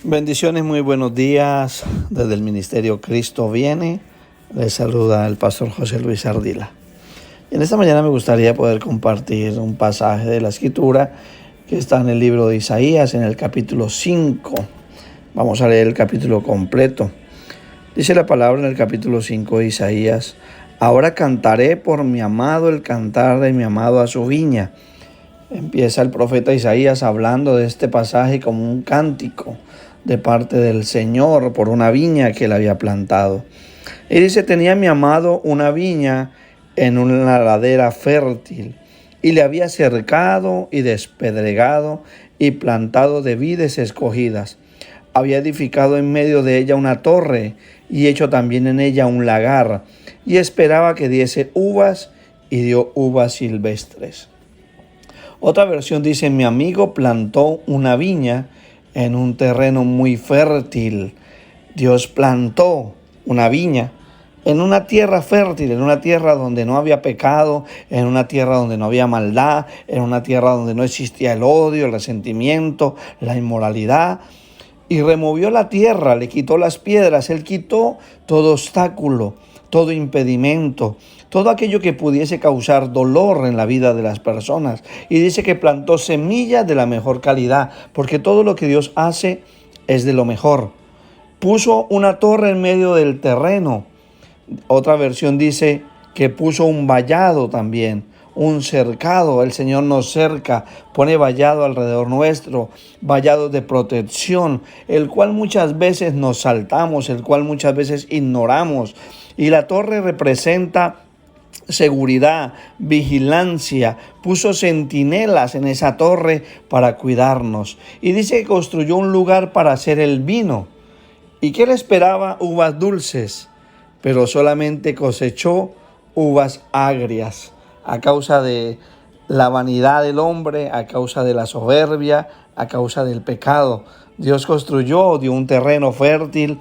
Bendiciones, muy buenos días. Desde el Ministerio Cristo Viene, les saluda el pastor José Luis Ardila. Y en esta mañana me gustaría poder compartir un pasaje de la Escritura que está en el libro de Isaías, en el capítulo 5. Vamos a leer el capítulo completo. Dice la palabra en el capítulo 5 de Isaías: ahora cantaré por mi amado el cantar de mi amado a su viña. Empieza el profeta Isaías hablando de este pasaje como un cántico de parte del Señor por una viña que él había plantado. Y dice: tenía mi amado una viña en una ladera fértil, y le había cercado y despedregado y plantado de vides escogidas. Había edificado en medio de ella una torre y hecho también en ella un lagar, y esperaba que diese uvas, y dio uvas silvestres. Otra versión dice: mi amigo plantó una viña en un terreno muy fértil. Dios plantó una viña en una tierra fértil, en una tierra donde no había pecado, en una tierra donde no había maldad, en una tierra donde no existía el odio, el resentimiento, la inmoralidad. Y removió la tierra, le quitó las piedras, él quitó todo obstáculo, todo impedimento, todo aquello que pudiese causar dolor en la vida de las personas. Y dice que plantó semillas de la mejor calidad, porque todo lo que Dios hace es de lo mejor. Puso una torre en medio del terreno. Otra versión dice que puso un vallado también, un cercado. El Señor nos cerca, pone vallado alrededor nuestro, vallado de protección, el cual muchas veces nos saltamos, el cual muchas veces ignoramos. Y la torre representa seguridad, vigilancia. Puso centinelas en esa torre para cuidarnos. Y dice que construyó un lugar para hacer el vino. ¿Y qué le esperaba? Uvas dulces, pero solamente cosechó uvas agrias a causa de la vanidad del hombre, a causa de la soberbia, a causa del pecado. Dios construyó, dio un terreno fértil,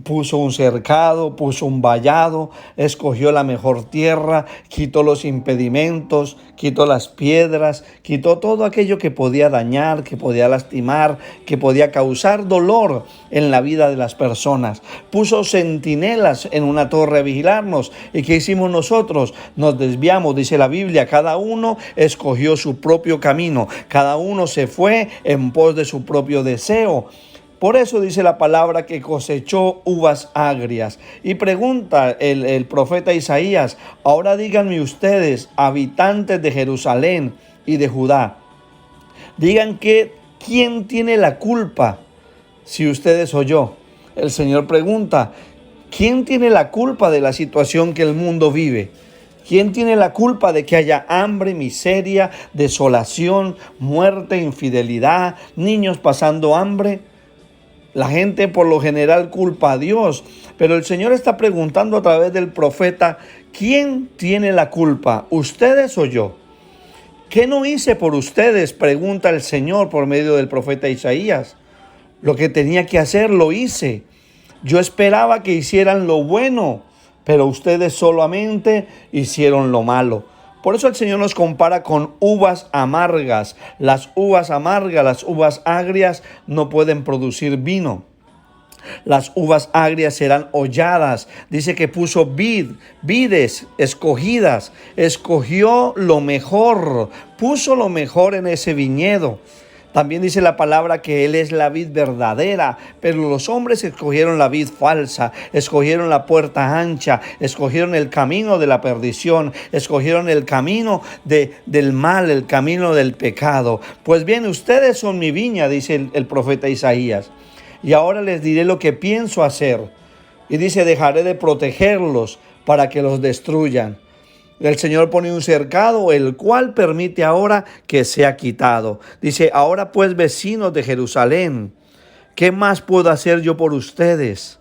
puso un cercado, puso un vallado, escogió la mejor tierra, quitó los impedimentos, quitó las piedras, quitó todo aquello que podía dañar, que podía lastimar, que podía causar dolor en la vida de las personas. Puso centinelas en una torre a vigilarnos. ¿Y qué hicimos nosotros? Nos desviamos, dice la Biblia. Cada uno escogió su propio camino, cada uno se fue en pos de su propio deseo. Por eso dice la palabra que cosechó uvas agrias. Y pregunta el profeta Isaías: ahora díganme ustedes, habitantes de Jerusalén y de Judá, digan que ¿quién tiene la culpa si ustedes o yo? El Señor pregunta: ¿quién tiene la culpa de la situación que el mundo vive? ¿Quién tiene la culpa de que haya hambre, miseria, desolación, muerte, infidelidad, niños pasando hambre? La gente por lo general culpa a Dios, pero el Señor está preguntando a través del profeta: ¿quién tiene la culpa? ¿Ustedes o yo? ¿Qué no hice por ustedes?, pregunta el Señor por medio del profeta Isaías. Lo que tenía que hacer lo hice. Yo esperaba que hicieran lo bueno, pero ustedes solamente hicieron lo malo. Por eso el Señor nos compara con uvas amargas. Las uvas amargas, las uvas agrias no pueden producir vino. Las uvas agrias serán holladas. Dice que puso vides escogidas. Escogió lo mejor. Puso lo mejor en ese viñedo. También dice la palabra que Él es la vid verdadera, pero los hombres escogieron la vid falsa, escogieron la puerta ancha, escogieron el camino de la perdición, escogieron el camino del mal, el camino del pecado. Pues bien, ustedes son mi viña, dice el profeta Isaías, y ahora les diré lo que pienso hacer. Y dice: dejaré de protegerlos para que los destruyan. El Señor pone un cercado, el cual permite ahora que sea quitado. Dice: ahora pues, vecinos de Jerusalén, ¿qué más puedo hacer yo por ustedes?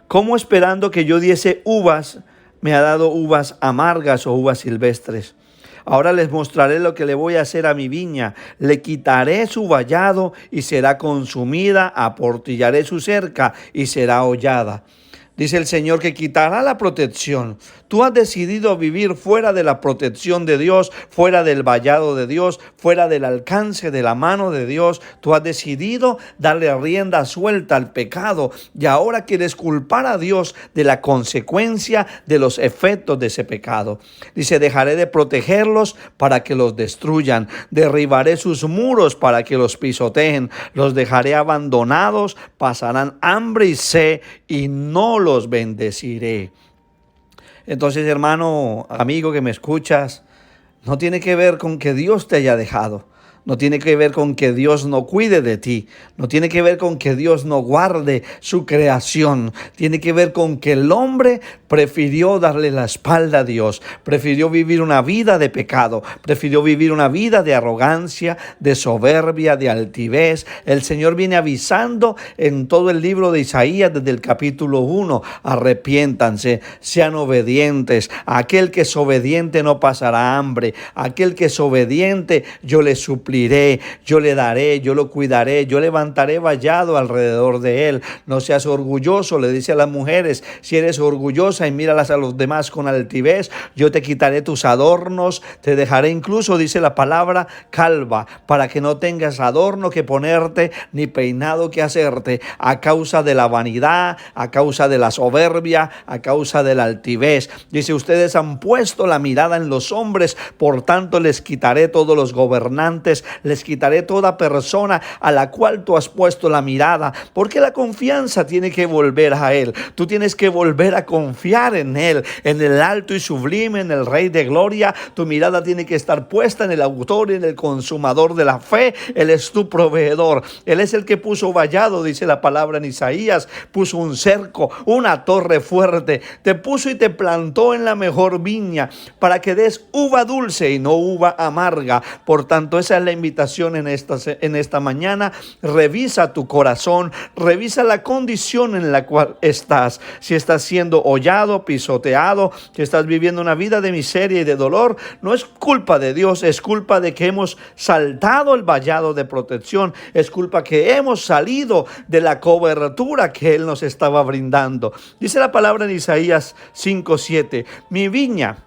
¿Cómo esperando que yo diese uvas, me ha dado uvas amargas o uvas silvestres? Ahora les mostraré lo que le voy a hacer a mi viña. Le quitaré su vallado y será consumida, aportillaré su cerca y será hollada. Dice el Señor que quitará la protección. Tú has decidido vivir fuera de la protección de Dios, fuera del vallado de Dios, fuera del alcance de la mano de Dios. Tú has decidido darle rienda suelta al pecado y ahora quieres culpar a Dios de la consecuencia de los efectos de ese pecado. Dice, dejaré de protegerlos para que los destruyan. Derribaré sus muros para que los pisoteen. Los dejaré abandonados, pasarán hambre y sed y no los bendeciré. Entonces, hermano, amigo que me escuchas, no tiene que ver con que Dios te haya dejado. No tiene que ver con que Dios no cuide de ti. No tiene que ver con que Dios no guarde su creación. Tiene que ver con que el hombre prefirió darle la espalda a Dios. Prefirió vivir una vida de pecado. Prefirió vivir una vida de arrogancia, de soberbia, de altivez. El Señor viene avisando en todo el libro de Isaías desde el capítulo 1. Arrepiéntanse, sean obedientes. Aquel que es obediente no pasará hambre. Aquel que es obediente yo le supliré. Yo le daré, yo lo cuidaré, yo levantaré vallado alrededor de él. No seas orgulloso, le dice a las mujeres, si eres orgullosa y míralas a los demás con altivez, yo te quitaré tus adornos, te dejaré incluso, dice la palabra, calva, para que no tengas adorno que ponerte, ni peinado que hacerte, a causa de la vanidad, a causa de la soberbia, a causa de la altivez. Dice, ustedes han puesto la mirada en los hombres, por tanto les quitaré todos los gobernantes, les quitaré toda persona a la cual tú has puesto la mirada, porque la confianza tiene que volver a Él. Tú tienes que volver a confiar en Él, en el alto y sublime, en el Rey de Gloria. Tu mirada tiene que estar puesta en el autor y en el consumador de la fe. Él es tu proveedor. Él es el que puso vallado, dice la palabra en Isaías, puso un cerco, una torre fuerte, te puso y te plantó en la mejor viña para que des uva dulce y no uva amarga. Por tanto, esa es la invitación en esta mañana. Revisa tu corazón, revisa la condición en la cual estás. Si estás siendo hollado, pisoteado, si estás viviendo una vida de miseria y de dolor, no es culpa de Dios, es culpa de que hemos saltado el vallado de protección, es culpa que hemos salido de la cobertura que Él nos estaba brindando. Dice la palabra en Isaías 5:7, mi viña,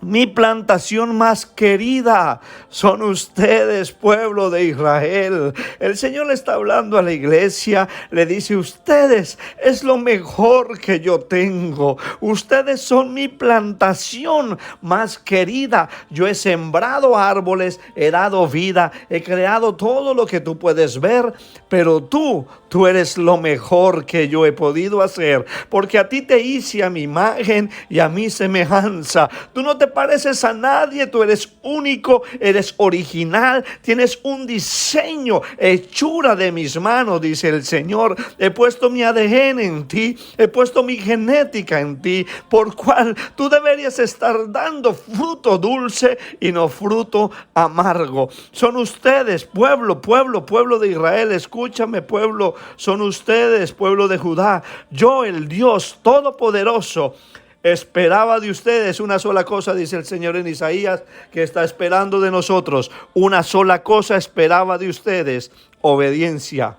mi plantación más querida son ustedes, pueblo de Israel. El Señor le está hablando a la iglesia, le dice, ustedes es lo mejor que yo tengo. Ustedes son mi plantación más querida. Yo he sembrado árboles, he dado vida, he creado todo lo que tú puedes ver, pero tú eres lo mejor que yo he podido hacer, porque a ti te hice a mi imagen y a mi semejanza. Tú no te pareces a nadie, tú eres único, eres original, tienes un diseño, hechura de mis manos, dice el Señor. He puesto mi ADN en ti, he puesto mi genética en ti, por cual tú deberías estar dando fruto dulce y no fruto amargo. Son ustedes, pueblo de Israel, escúchame, pueblo, son ustedes, pueblo de Judá. Yo, el Dios Todopoderoso, esperaba de ustedes una sola cosa, dice el Señor en Isaías, que está esperando de nosotros. Una sola cosa esperaba de ustedes: obediencia.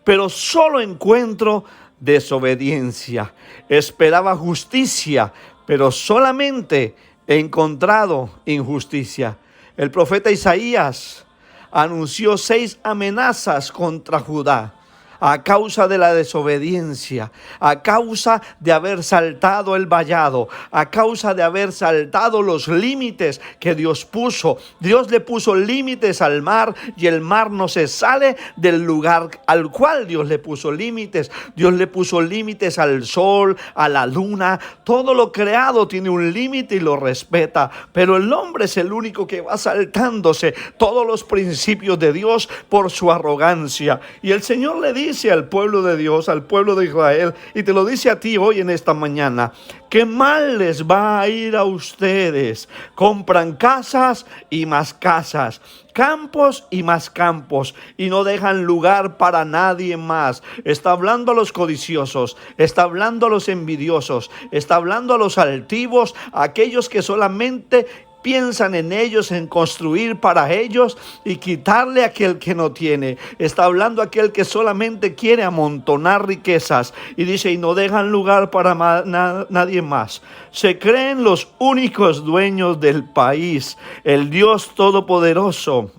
Pero solo encuentro desobediencia. Esperaba justicia, pero solamente he encontrado injusticia. El profeta Isaías anunció 6 amenazas contra Judá a causa de la desobediencia, a causa de haber saltado el vallado, a causa de haber saltado los límites que Dios puso. Dios le puso límites al mar y el mar no se sale del lugar al cual Dios le puso límites. Dios le puso límites al sol, a la luna. Todo lo creado tiene un límite y lo respeta, pero el hombre es el único que va saltándose todos los principios de Dios por su arrogancia. Y el Señor le dice al pueblo de Dios, al pueblo de Israel, y te lo dice a ti hoy en esta mañana: qué mal les va a ir a ustedes. Compran casas y más casas, campos y más campos, y no dejan lugar para nadie más. Está hablando a los codiciosos, está hablando a los envidiosos, está hablando a los altivos, a aquellos que solamente piensan en ellos, en construir para ellos y quitarle a aquel que no tiene. Está hablando aquel que solamente quiere amontonar riquezas y dice, y no dejan lugar para nadie más. Se creen los únicos dueños del país. El Dios Todopoderoso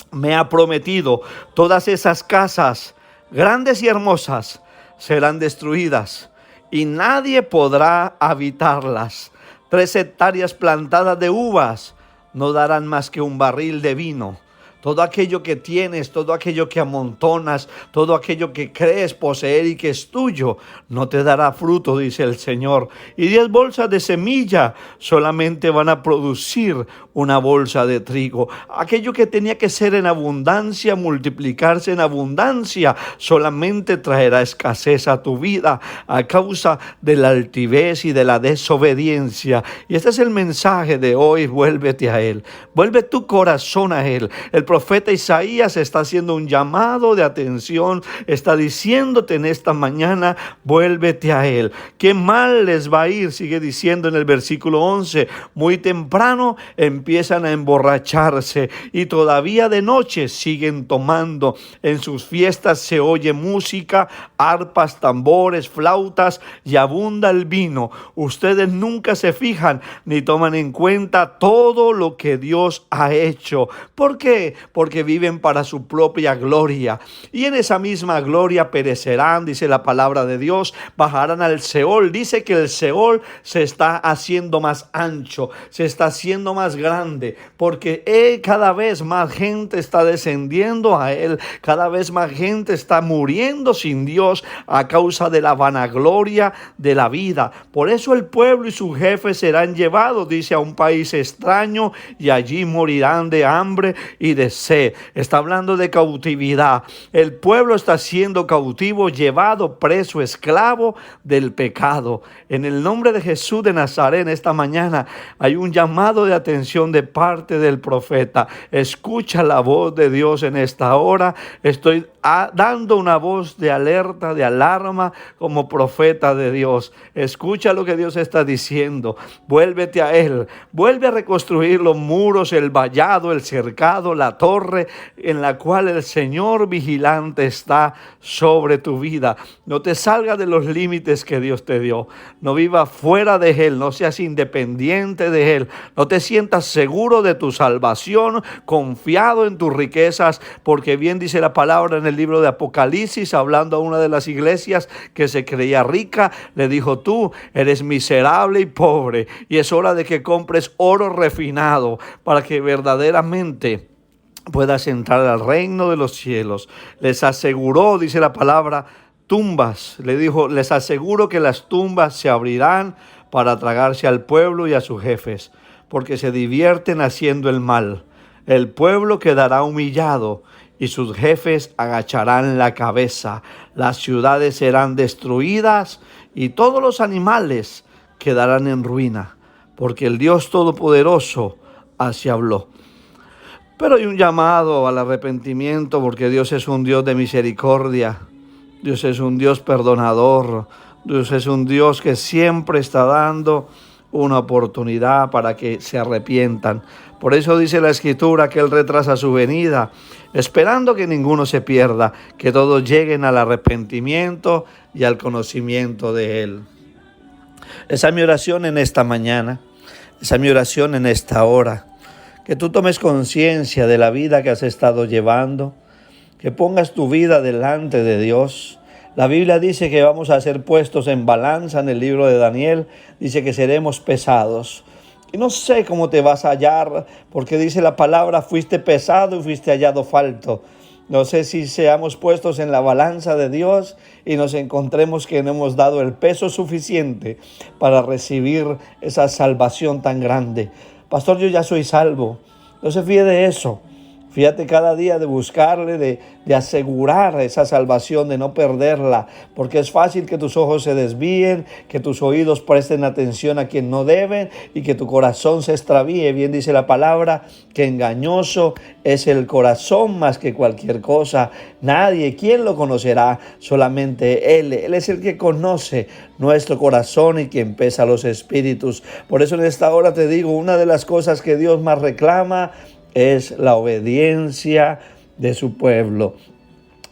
me ha prometido todas esas casas grandes y hermosas serán destruidas y nadie podrá habitarlas. 3 hectáreas plantadas de uvas no darán más que un barril de vino. Todo aquello que tienes, todo aquello que amontonas, todo aquello que crees poseer y que es tuyo, no te dará fruto, dice el Señor. Y 10 bolsas de semilla solamente van a producir una bolsa de trigo. Aquello que tenía que ser en abundancia, multiplicarse en abundancia, solamente traerá escasez a tu vida a causa de la altivez y de la desobediencia. Y este es el mensaje de hoy: vuélvete a Él, vuelve tu corazón a Él. El profeta Isaías está haciendo un llamado de atención, está diciéndote en esta mañana, vuélvete a Él. Qué mal les va a ir, sigue diciendo en el versículo 11, muy temprano empiezan a emborracharse y todavía de noche siguen tomando. En sus fiestas se oye música, arpas, tambores, flautas y abunda el vino. Ustedes nunca se fijan ni toman en cuenta todo lo que Dios ha hecho. ¿Por qué? Porque viven para su propia gloria y en esa misma gloria perecerán, dice la palabra de Dios, bajarán al Seol. Dice que el Seol se está haciendo más ancho, se está haciendo más grande, porque cada vez más gente está descendiendo a él, cada vez más gente está muriendo sin Dios a causa de la vanagloria de la vida. Por eso el pueblo y sus jefes serán llevados, dice, a un país extraño y allí morirán de hambre y de sed. Está hablando de cautividad. El pueblo está siendo cautivo, llevado preso, esclavo del pecado. En el nombre de Jesús de Nazaret, en esta mañana hay un llamado de atención de parte del profeta. Escucha la voz de Dios en esta hora. Estoy dando una voz de alerta, de alarma como profeta de Dios. Escucha lo que Dios está diciendo. Vuélvete a Él. Vuelve a reconstruir los muros, el vallado, el cercado, la torre en la cual el Señor vigilante está sobre tu vida. No te salgas de los límites que Dios te dio. No vivas fuera de Él. No seas independiente de Él. No te sientas seguro de tu salvación, confiado en tus riquezas, porque bien dice la palabra en el libro de Apocalipsis, hablando a una de las iglesias que se creía rica, le dijo: tú eres miserable y pobre, y es hora de que compres oro refinado para que verdaderamente puedas entrar al reino de los cielos. Les aseguró, dice la palabra, tumbas. Le dijo: les aseguro que las tumbas se abrirán para tragarse al pueblo y a sus jefes, porque se divierten haciendo el mal. El pueblo quedará humillado y sus jefes agacharán la cabeza. Las ciudades serán destruidas y todos los animales quedarán en ruina, porque el Dios Todopoderoso así habló. Pero hay un llamado al arrepentimiento, porque Dios es un Dios de misericordia. Dios es un Dios perdonador. Dios es un Dios que siempre está dando una oportunidad para que se arrepientan. Por eso dice la Escritura que Él retrasa su venida, esperando que ninguno se pierda, que todos lleguen al arrepentimiento y al conocimiento de Él. Esa es mi oración en esta mañana, esa es mi oración en esta hora. Que tú tomes conciencia de la vida que has estado llevando, que pongas tu vida delante de Dios. La Biblia dice que vamos a ser puestos en balanza en el libro de Daniel. Dice que seremos pesados. Y no sé cómo te vas a hallar, porque dice la palabra: fuiste pesado y fuiste hallado falto. No sé si seamos puestos en la balanza de Dios y nos encontremos que no hemos dado el peso suficiente para recibir esa salvación tan grande. Pastor, yo ya soy salvo. No se fíe de eso. Fíjate cada día de buscarle, de asegurar esa salvación, de no perderla, porque es fácil que tus ojos se desvíen, que tus oídos presten atención a quien no deben y que tu corazón se extravíe. Bien dice la palabra que engañoso es el corazón más que cualquier cosa. Nadie, ¿quién lo conocerá? Solamente Él. Él es el que conoce nuestro corazón y quien pesa los espíritus. Por eso en esta hora te digo, una de las cosas que Dios más reclama es la obediencia de su pueblo.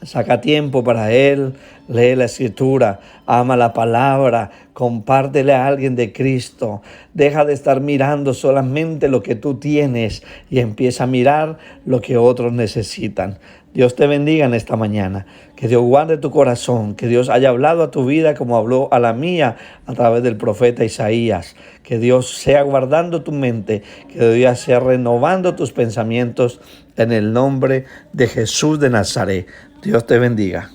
Saca tiempo para Él, lee la Escritura, ama la palabra, compártele a alguien de Cristo. Deja de estar mirando solamente lo que tú tienes y empieza a mirar lo que otros necesitan. Dios te bendiga en esta mañana, que Dios guarde tu corazón, que Dios haya hablado a tu vida como habló a la mía a través del profeta Isaías, que Dios sea guardando tu mente, que Dios sea renovando tus pensamientos en el nombre de Jesús de Nazaret. Dios te bendiga.